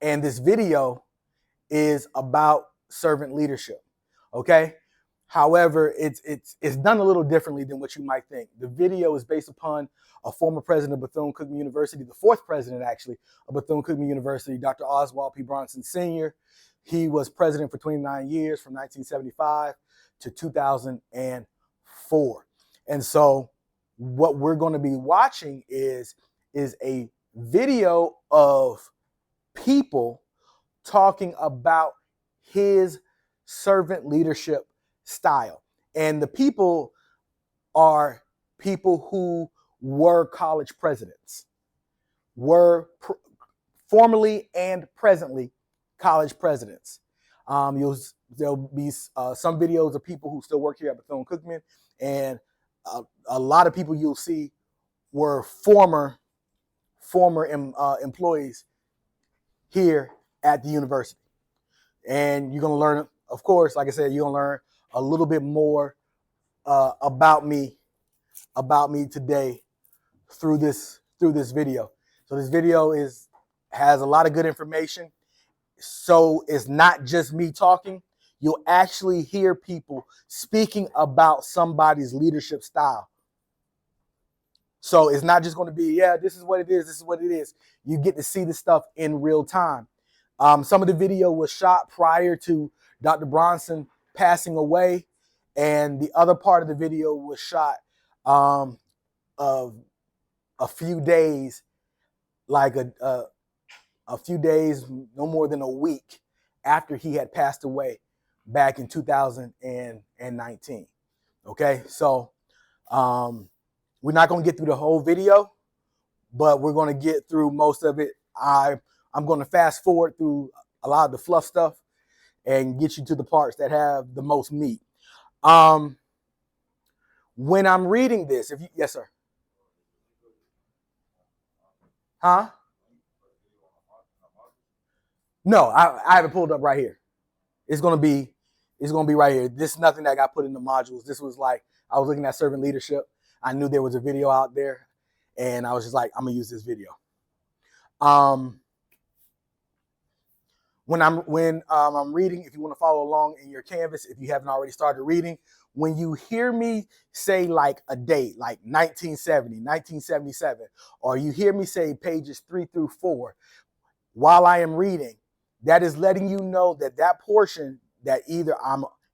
And this video is about servant leadership, okay? However, it's done a little differently than what you might think. The video is based upon a former president of Bethune-Cookman University, the fourth president, actually, of Bethune-Cookman University, Dr. Oswald P. Bronson Sr. He was president for 29 years, from 1975 to 2004. And so what we're going to be watching is a video of people talking about his servant leadership style. And the people are people who were college presidents, formerly and presently college presidents. There'll be some videos of people who still work here at Bethune-Cookman, and a lot of people you'll see were former employees here at the university. And you're going to learn, of course, like I said, you're going to learn a little bit more about me today through this video. So this video has a lot of good information. So it's not just me talking. You'll actually hear people speaking about somebody's leadership style. So it's not just going to be, yeah, this is what it is. This is what it is. You get to see the stuff in real time. Some of the video was shot prior to Dr. Bronson passing away, and the other part of the video was shot of a few days, like a few days, no more than a week after he had passed away back in 2019. Okay, so we're not going to get through the whole video, but we're going to get through most of it. I'm going to fast forward through a lot of the fluff stuff and get you to the parts that have the most meat. When I'm reading this, yes, sir. Huh? No, I have it pulled up right here. It's gonna be right here. This is nothing that got put in the modules. This was like, I was looking at servant leadership. I knew there was a video out there, and I was just like, I'm gonna use this video. When I'm reading, if you want to follow along in your Canvas, if you haven't already started reading, when you hear me say like a date, like 1970, 1977, or you hear me say pages 3 through 4, while I am reading, that is letting you know that that portion that either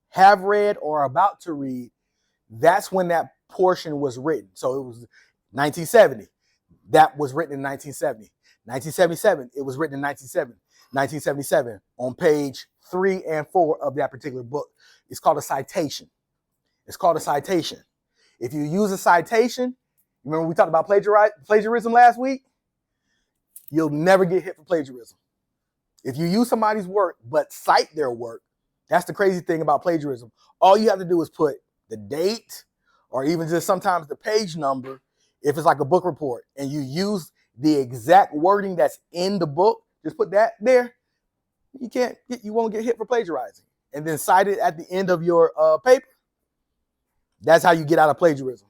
have read or about to read, that's when that portion was written. So it was 1970. That was written in 1970. 1977, it was written in 1977 on page 3 and 4 of that particular book. It's called a citation. It's called a citation. If you use a citation, remember we talked about plagiarism last week? You'll never get hit for plagiarism. If you use somebody's work but cite their work, that's the crazy thing about plagiarism. All you have to do is put the date or even just sometimes the page number if it's like a book report and you use the exact wording that's in the book, just put that there. You won't get hit for plagiarizing. And then cite it at the end of your paper. That's how you get out of plagiarism.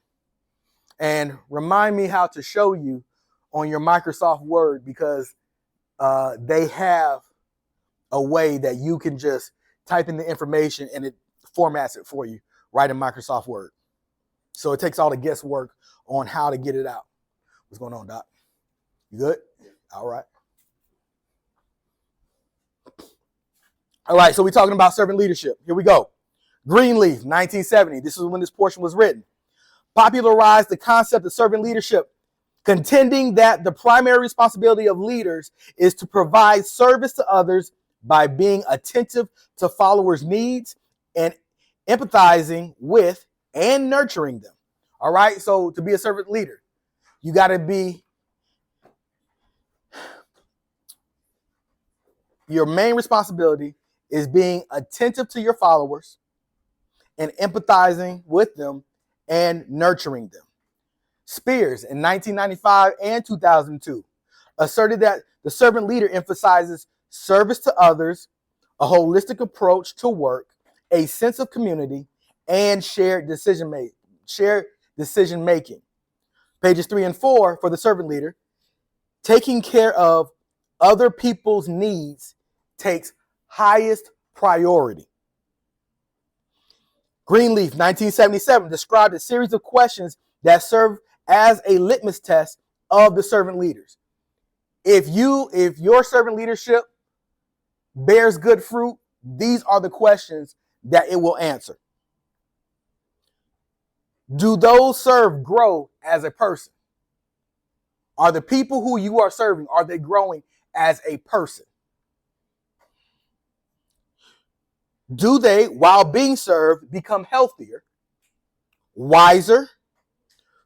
And remind me how to show you on your Microsoft Word, because they have a way that you can just type in the information and it formats it for you right in Microsoft Word. So it takes all the guesswork on how to get it out. What's going on, Doc? You good? All right. All right, so we're talking about servant leadership. Here we go. Greenleaf, 1970. This is when this portion was written. Popularized the concept of servant leadership, contending that the primary responsibility of leaders is to provide service to others by being attentive to followers' needs and empathizing with and nurturing them. All right, so to be a servant leader, you got to be, your main responsibility is being attentive to your followers and empathizing with them and nurturing them. Spears in 1995 and 2002 asserted that the servant leader emphasizes service to others, a holistic approach to work, a sense of community, and shared decision making. Pages 3 and 4 for the servant leader, taking care of other people's needs takes highest priority. Greenleaf, 1977, described a series of questions that serve as a litmus test of the servant leaders. If your servant leadership bears good fruit, these are the questions that it will answer. Do those served grow as a person? Are the people who you are serving, are they growing as a person? Do they, while being served, become healthier, wiser,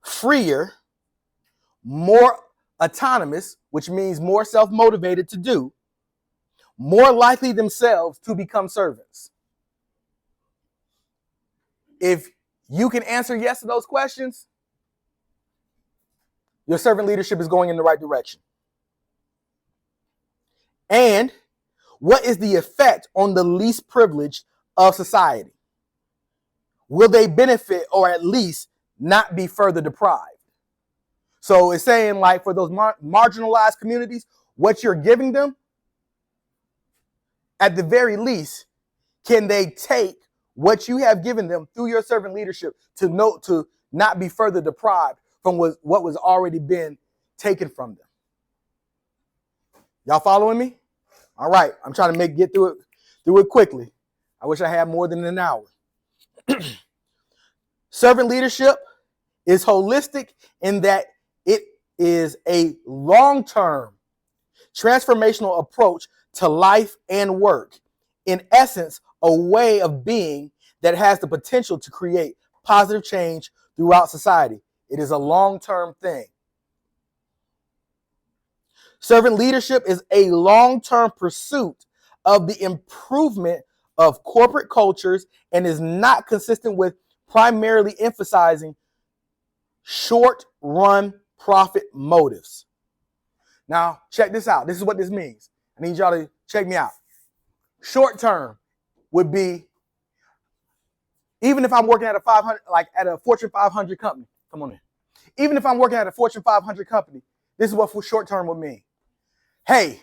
freer, more autonomous, which means more self-motivated to do, more likely themselves to become servants? If you can answer yes to those questions, your servant leadership is going in the right direction. And what is the effect on the least privileged of society? Will they benefit or at least not be further deprived? So it's saying, like, for those marginalized communities, what you're giving them, at the very least, can they take what you have given them through your servant leadership to not be further deprived from what was already been taken from them? Y'all following me? All right, I'm trying to get through it quickly. I wish I had more than an hour. Servant leadership is holistic in that it is a long-term transformational approach to life and work. In essence, a way of being that has the potential to create positive change throughout society. It is a long-term thing. Servant leadership is a long-term pursuit of the improvement of corporate cultures and is not consistent with primarily emphasizing short-run profit motives. Now, check this out. This is what this means. I need y'all to check me out. Short-term would be, even if I'm working at a 500, like at a Fortune 500 company. Come on in. Even if I'm working at a Fortune 500 company, this is what short-term would mean. Hey,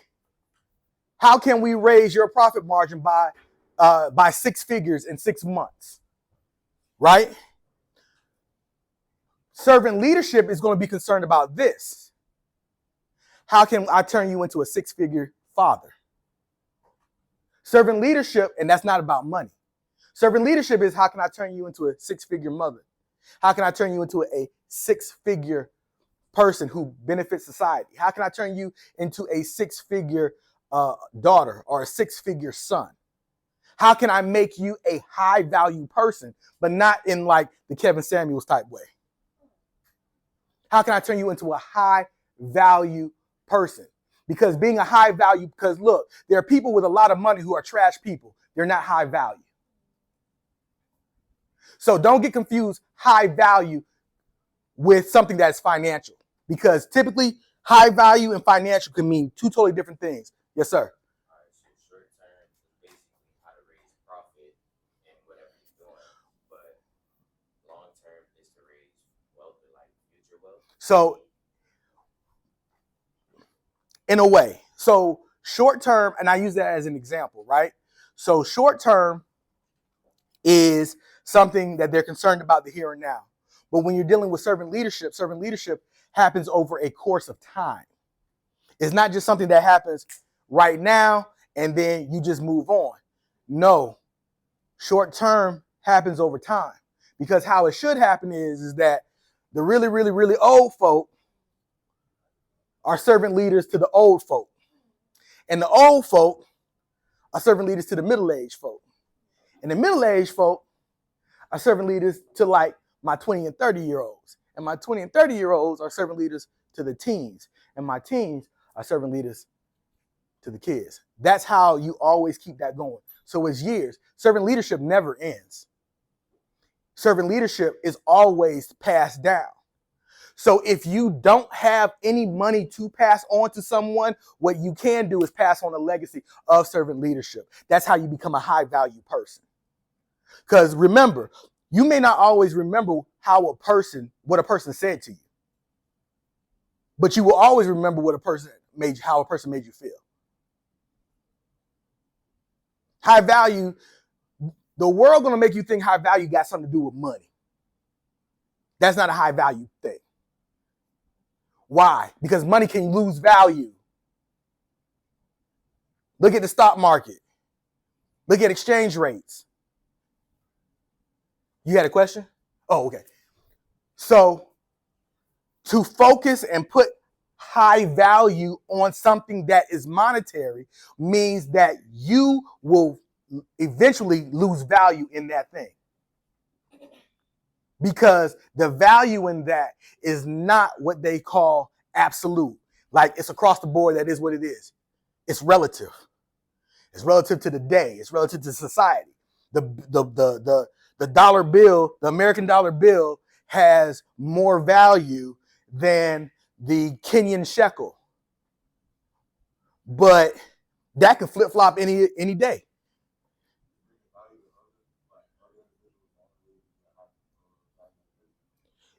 how can we raise your profit margin by 6 figures in 6 months? Right? Servant leadership is going to be concerned about this. How can I turn you into a 6-figure father? Servant leadership, and that's not about money. Servant leadership is, how can I turn you into a 6-figure mother? How can I turn you into a 6-figure person who benefits society? How can I turn you into a 6-figure daughter or a 6-figure son? How can I make you a high value person, but not in like the Kevin Samuels type way? How can I turn you into a high value person? Because being a high value, because look, there are people with a lot of money who are trash people. They're not high value. So don't get confused high value with something that's financial, because typically high value and financial can mean two totally different things. Yes, sir. All right, so short term is basically how to raise profit in whatever you're doing, but long term is to raise wealth and like future wealth. So in a way, so short term, and I use that as an example, right? So short term is something that they're concerned about the here and now. But when you're dealing with servant leadership happens over a course of time. It's not just something that happens right now and then you just move on. No, short term happens over time, because how it should happen is that the really, really, really old folk are servant leaders to the old folk. And the old folk are servant leaders to the middle-aged folk. And the middle-aged folk are servant leaders to like my 20 and 30-year-olds. And my 20 and 30-year-olds are servant leaders to the teens. And my teens are servant leaders to the kids. That's how you always keep that going. So it's years. Servant leadership never ends. Servant leadership is always passed down. So if you don't have any money to pass on to someone, what you can do is pass on a legacy of servant leadership. That's how you become a high value person. Because remember, you may not always remember what a person said to you, but you will always remember what a person how a person made you feel. High value, the world gonna make you think high value got something to do with money. That's not a high value thing. Why? Because money can lose value. Look at the stock market. Look at exchange rates. You had a question? Oh, okay. So to focus and put high value on something that is monetary means that you will eventually lose value in that thing. Because the value in that is not what they call absolute. Like it's across the board, that is what it is. It's relative. It's relative to the day. It's relative to society. The dollar bill, the American dollar bill, has more value than the Kenyan shekel. But that can flip-flop any day.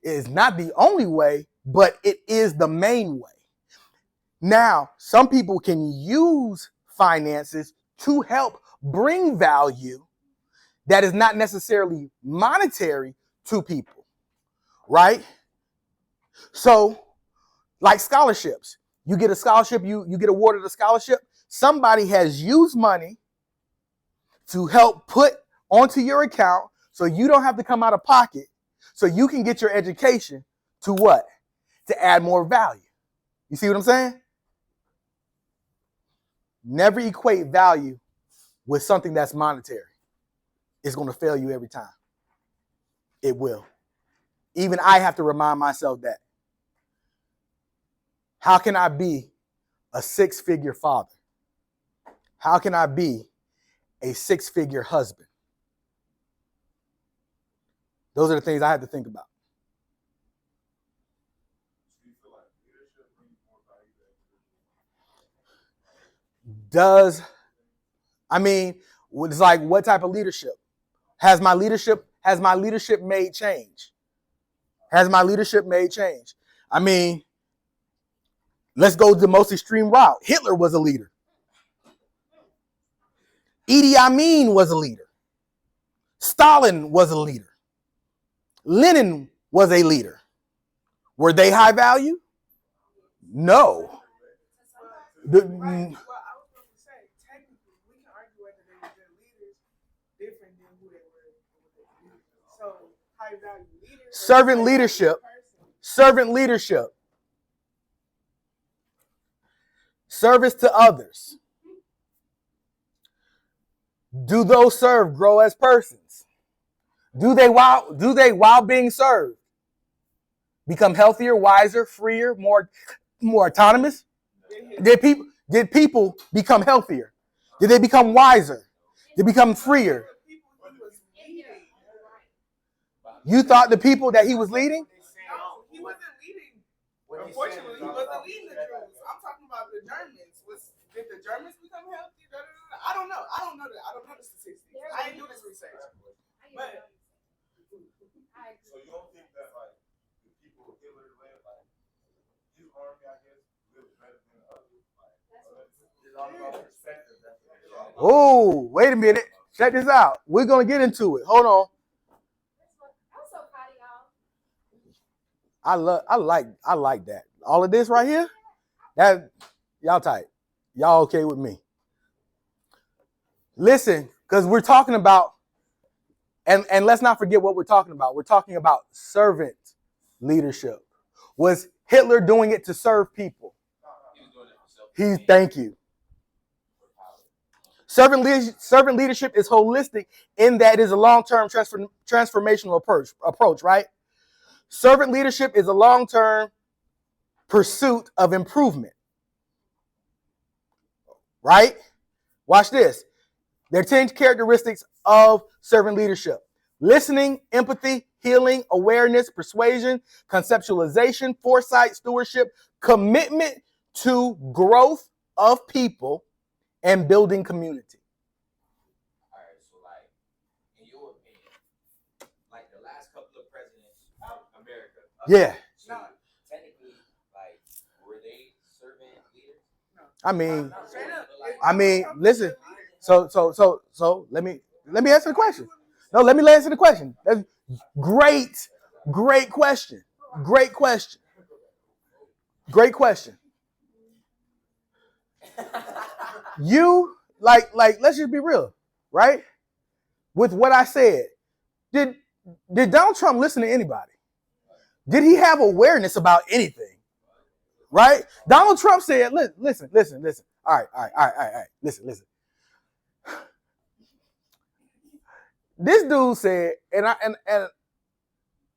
It is not the only way, but it is the main way. Now, some people can use finances to help bring value that is not necessarily monetary to people, right? So, like scholarships. You get a scholarship, you get awarded a scholarship. Somebody has used money to help put onto your account so you don't have to come out of pocket, so you can get your education to what? To add more value. You see what I'm saying? Never equate value with something that's monetary. It's going to fail you every time. It will. Even I have to remind myself that. How can I be a six-figure father? How can I be a six-figure husband? Those are the things I have to think about. It's like, what type of leadership? Has my leadership made change? Has my leadership made change? I mean, let's go the most extreme route. Hitler was a leader. Idi Amin was a leader. Stalin was a leader. Lenin was a leader. Were they high value? No. Well, I was going to say, technically, we can argue whether they were good leaders different than who they were. So, high value leaders. Servant leadership. Servant leadership. Service to others. Do those served grow as persons? Do they while being served become healthier, wiser, freer, more autonomous? Did people become healthier? Did they become wiser? Did they become freer? You thought the people that he was leading? No, he wasn't leading. Unfortunately, he wasn't leading the Jews. I'm talking about the Germans. Did the Germans become healthy? I don't know. I don't know the statistics. I ain't do this research. But so you don't think that like the people who Hitler led, like his army, I guess, lived better than others? It's all about perspective. Oh, wait a minute. Check this out. We're gonna get into it. Hold on. I'm so proud of y'all. I like that. All of this right here, that y'all tight. Y'all okay with me? Listen, because we're talking about, and let's not forget what we're talking about. We're talking about servant leadership. Was Hitler doing it to serve people? He was doing it for self. Thank you. Servant leadership is holistic in that it is a long-term transformational approach, right? Servant leadership is a long-term pursuit of improvement, right? Watch this. There are 10 characteristics of servant leadership: listening, empathy, healing, awareness, persuasion, conceptualization, foresight, stewardship, commitment to growth of people, and building community. All right, so like, in your opinion, like the last couple of presidents of America. Yeah. So technically, like, were they servant leaders? I mean, Straight up. listen. So let me answer the question. No, let me answer the question. That's great question. Great question. Great question. You like let's just be real, right? With what I said, did Donald Trump listen to anybody? Did he have awareness about anything? Right? Donald Trump said, listen. All right. Listen. This dude said, and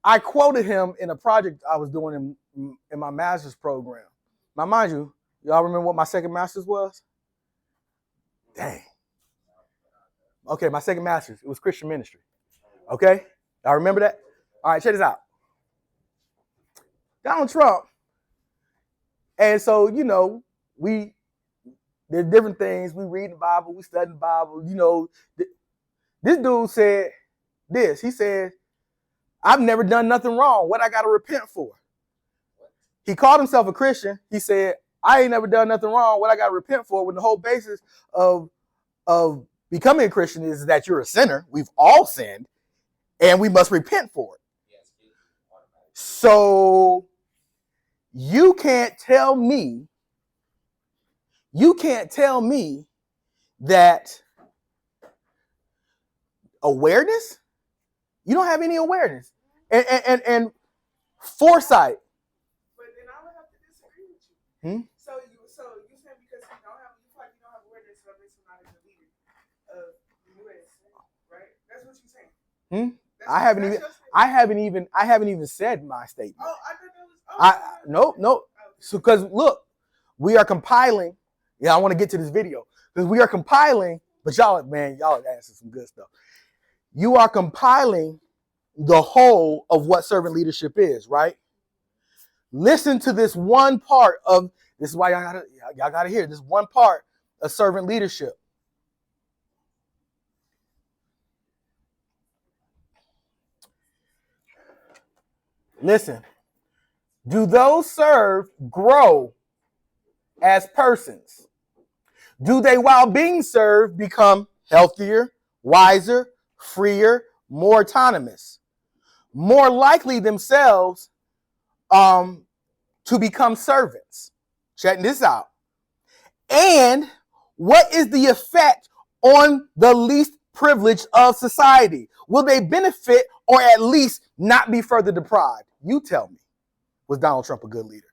I quoted him in a project I was doing in my master's program. Now, mind you, y'all remember what my second master's was? Dang. Okay, my second master's, it was Christian ministry. Okay? Y'all remember that? All right, check this out. Donald Trump. And so, there's different things. We read the Bible, we study the Bible. This dude said this. He said, I've never done nothing wrong. What I got to repent for? He called himself a Christian. He said, I ain't never done nothing wrong. What I got to repent for? When the whole basis of becoming a Christian is that you're a sinner. We've all sinned, and we must repent for it. So you can't tell me that awareness, you don't have any awareness and foresight. But then I would have to disagree with you. So you said because you don't have awareness, so that makes him not a good leader of the U.S. Right? That's what you're saying. I haven't even said my statement. Oh, I thought that was. No. So because look, we are compiling. Yeah, I want to get to this video because we are compiling. But y'all are asking some good stuff. You are compiling the whole of what servant leadership is, right? Listen to this one part of this is why y'all gotta hear this one part of servant leadership. Listen, do those served grow as persons? Do they, while being served, become healthier, wiser, freer, more autonomous, more likely themselves to become servants? Check this out. And what is the effect on the least privileged of society? Will they benefit or at least not be further deprived? You tell me. Was Donald Trump a good leader?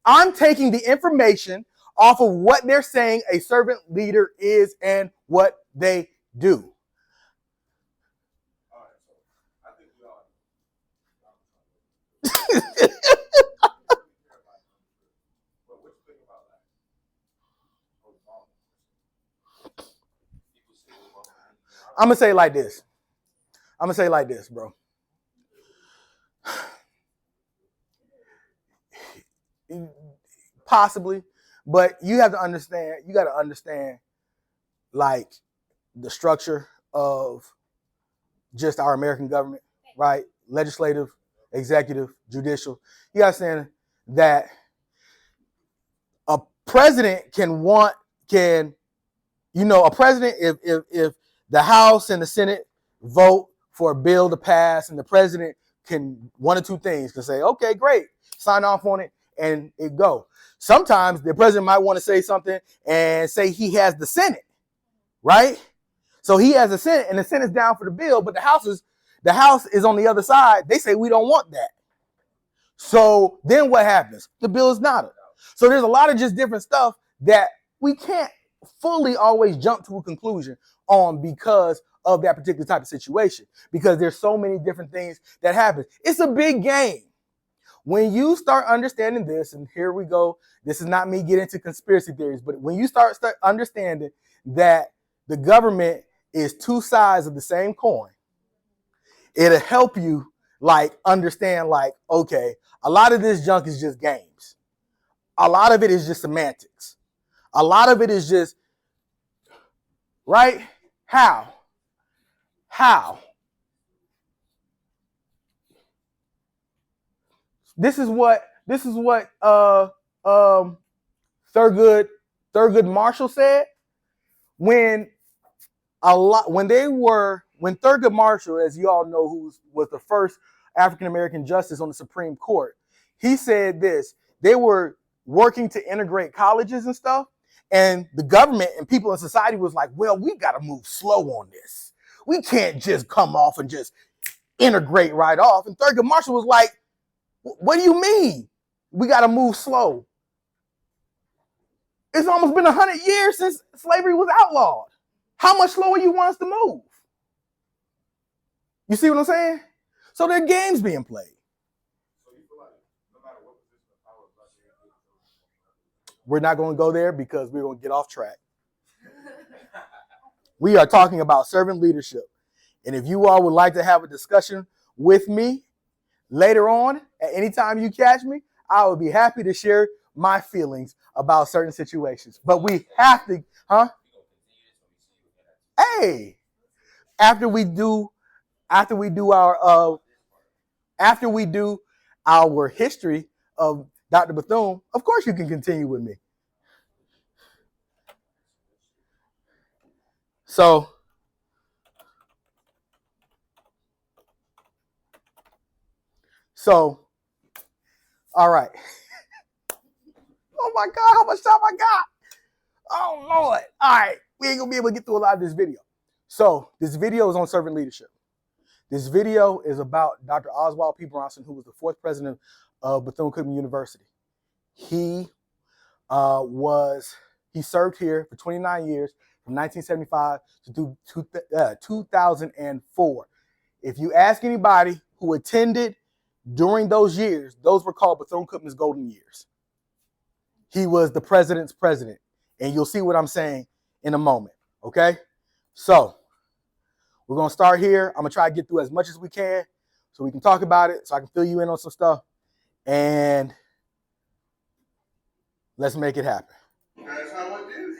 I'm taking the information off of what they're saying a servant leader is and what they do. All right, so I think we all. But what you think about that? I'm gonna say it like this, bro. Possibly, but you got to understand like the structure of just our American government, right? Legislative, executive, judicial. You got to understand that a president a president, if the House and the Senate vote for a bill to pass and the president can one or two things, can say, okay, great, sign off on it and it go. Sometimes the president might want to say something and say he has the Senate, right? So he has the Senate and the Senate's down for the bill, but the House is on the other side. They say we don't want that. So then what happens? The bill is not. So there's a lot of just different stuff that we can't fully always jump to a conclusion on because of that particular type of situation, because there's so many different things that happen. It's a big game. When you start understanding this, and here we go, this is not me getting into conspiracy theories, but when you start understanding that the government is two sides of the same coin, it'll help you understand okay, a lot of this junk is just games. A lot of it is just semantics. A lot of it is just, right? How? This is what Thurgood Thurgood Marshall said? When Thurgood Marshall, as you all know, who was the first African American justice on the Supreme Court, he said this: they were working to integrate colleges and stuff, and the government and people in society was like, well, we got to move slow on this. We can't just come off and just integrate right off. And Thurgood Marshall was like, what do you mean we got to move slow? It's almost been 100 years since slavery was outlawed. How much slower you want us to move? You see what I'm saying? So there are games being played. So you feel like no matter what position of power black men get, We're not going to go there because we're going to get off track. We are talking about servant leadership. And if you all would like to have a discussion with me later on, at any time you catch me, I would be happy to share my feelings about certain situations. But we have to, Hey, after we do our history of Dr. Bethune, of course you can continue with me. So, all right. Oh my God, how much time I got? Oh Lord. All right, we ain't gonna be able to get through a lot of this video. So this video is on servant leadership. This video is about Dr. Oswald P. Bronson, who was the fourth president of Bethune-Cookman University. He served here for 29 years, from 1975 to 2004. If you ask anybody who attended during those years, those were called Bethune-Cookman's golden years. He was the president's president. And you'll see what I'm saying in a moment, okay? So we're going to start here. I'm going to try to get through as much as we can so we can talk about it, so I can fill you in on some stuff. And let's make it happen. that's how it is.